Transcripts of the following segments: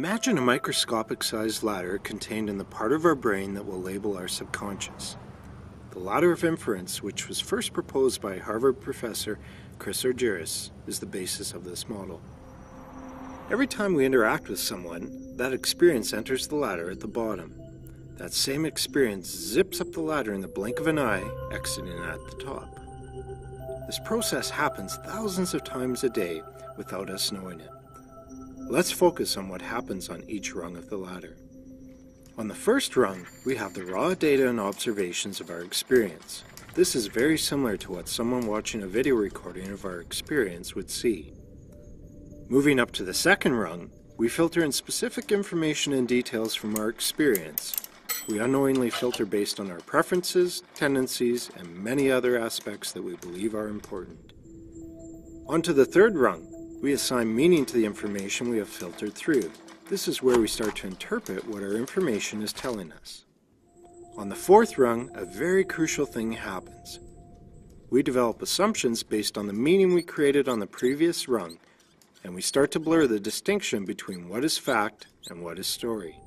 Imagine a microscopic-sized ladder contained in the part of our brain that will label our subconscious. The ladder of inference, which was first proposed by Harvard professor Chris Argyris, is the basis of this model. Every time we interact with someone, that experience enters the ladder at the bottom. That same experience zips up the ladder in the blink of an eye, exiting at the top. This process happens thousands of times a day without us knowing it. Let's focus on what happens on each rung of the ladder. On the first rung, we have the raw data and observations of our experience. This is very similar to what someone watching a video recording of our experience would see. Moving up to the second rung, we filter in specific information and details from our experience. We unknowingly filter based on our preferences, tendencies, and many other aspects that we believe are important. On to the third rung, we assign meaning to the information we have filtered through. This is where we start to interpret what our information is telling us. On the fourth rung, a very crucial thing happens. We develop assumptions based on the meaning we created on the previous rung, and we start to blur the distinction between what is fact and what is story.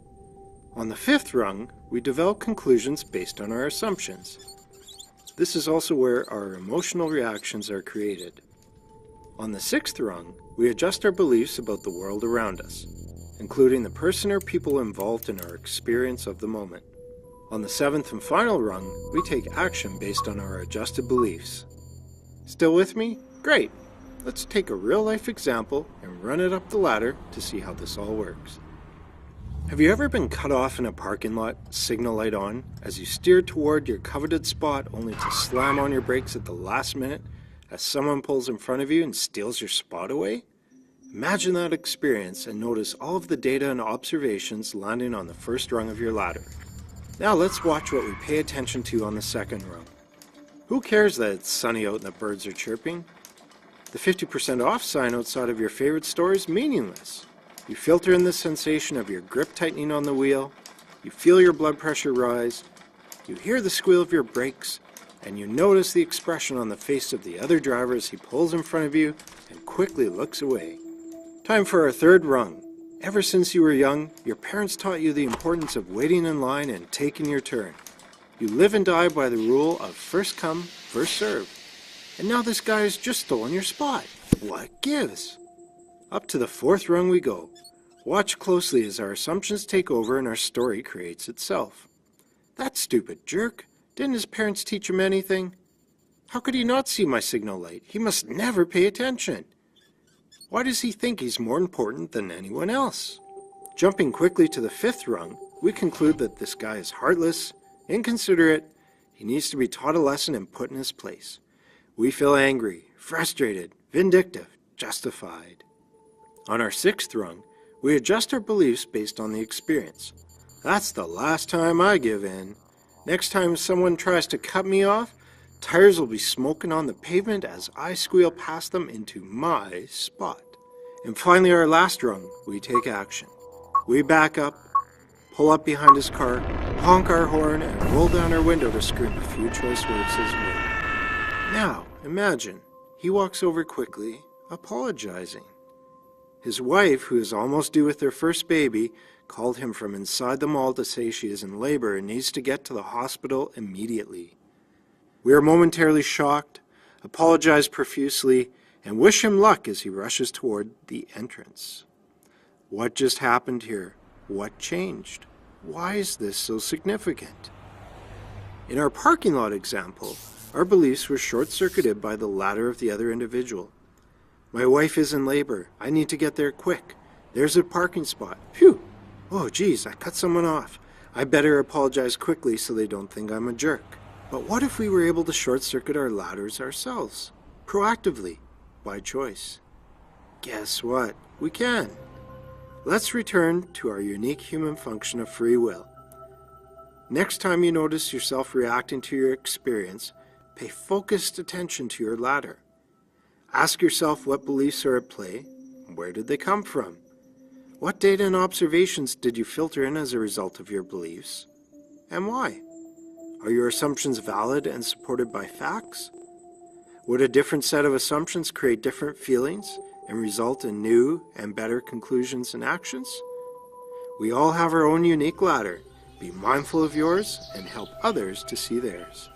On the fifth rung, we develop conclusions based on our assumptions. This is also where our emotional reactions are created. On the sixth rung, we adjust our beliefs about the world around us, including the person or people involved in our experience of the moment. On the seventh and final rung, we take action based on our adjusted beliefs. Still with me? Great! Let's take a real-life example and run it up the ladder to see how this all works. Have you ever been cut off in a parking lot, signal light on, as you steered toward your coveted spot only to slam on your brakes at the last minute as someone pulls in front of you and steals your spot away? Imagine that experience and notice all of the data and observations landing on the first rung of your ladder. Now let's watch what we pay attention to on the second rung. Who cares that it's sunny out and the birds are chirping? The 50% off sign outside of your favorite store is meaningless. You filter in the sensation of your grip tightening on the wheel, you feel your blood pressure rise, you hear the squeal of your brakes, and you notice the expression on the face of the other driver as he pulls in front of you and quickly looks away. Time for our third rung. Ever since you were young, your parents taught you the importance of waiting in line and taking your turn. You live and die by the rule of first come, first served. And now this guy has just stolen your spot. What gives? Up to the fourth rung we go. Watch closely as our assumptions take over and our story creates itself. That stupid jerk. Didn't his parents teach him anything? How could he not see my signal light? He must never pay attention. Why does he think he's more important than anyone else? Jumping quickly to the fifth rung, we conclude that this guy is heartless, inconsiderate, he needs to be taught a lesson and put in his place. We feel angry, frustrated, vindictive, justified. On our sixth rung, we adjust our beliefs based on the experience. That's the last time I give in. Next time someone tries to cut me off, tires will be smoking on the pavement as I squeal past them into my spot. And finally, our last rung, we take action. We back up, pull up behind his car, honk our horn, and roll down our window to scream a few choice words his way. Now, imagine, he walks over quickly, apologizing. His wife, who is almost due with their first baby, called him from inside the mall to say she is in labor and needs to get to the hospital immediately. We are momentarily shocked, apologize profusely, and wish him luck as he rushes toward the entrance. What just happened here? What changed? Why is this so significant? In our parking lot example, our beliefs were short-circuited by the ladder of the other individual. My wife is in labor. I need to get there quick. There's a parking spot. Phew! Oh, geez, I cut someone off. I better apologize quickly so they don't think I'm a jerk. But what if we were able to short-circuit our ladders ourselves? Proactively, by choice. Guess what? We can. Let's return to our unique human function of free will. Next time you notice yourself reacting to your experience, pay focused attention to your ladder. Ask yourself what beliefs are at play, and where did they come from? What data and observations did you filter in as a result of your beliefs, and why? Are your assumptions valid and supported by facts? Would a different set of assumptions create different feelings and result in new and better conclusions and actions? We all have our own unique ladder. Be mindful of yours and help others to see theirs.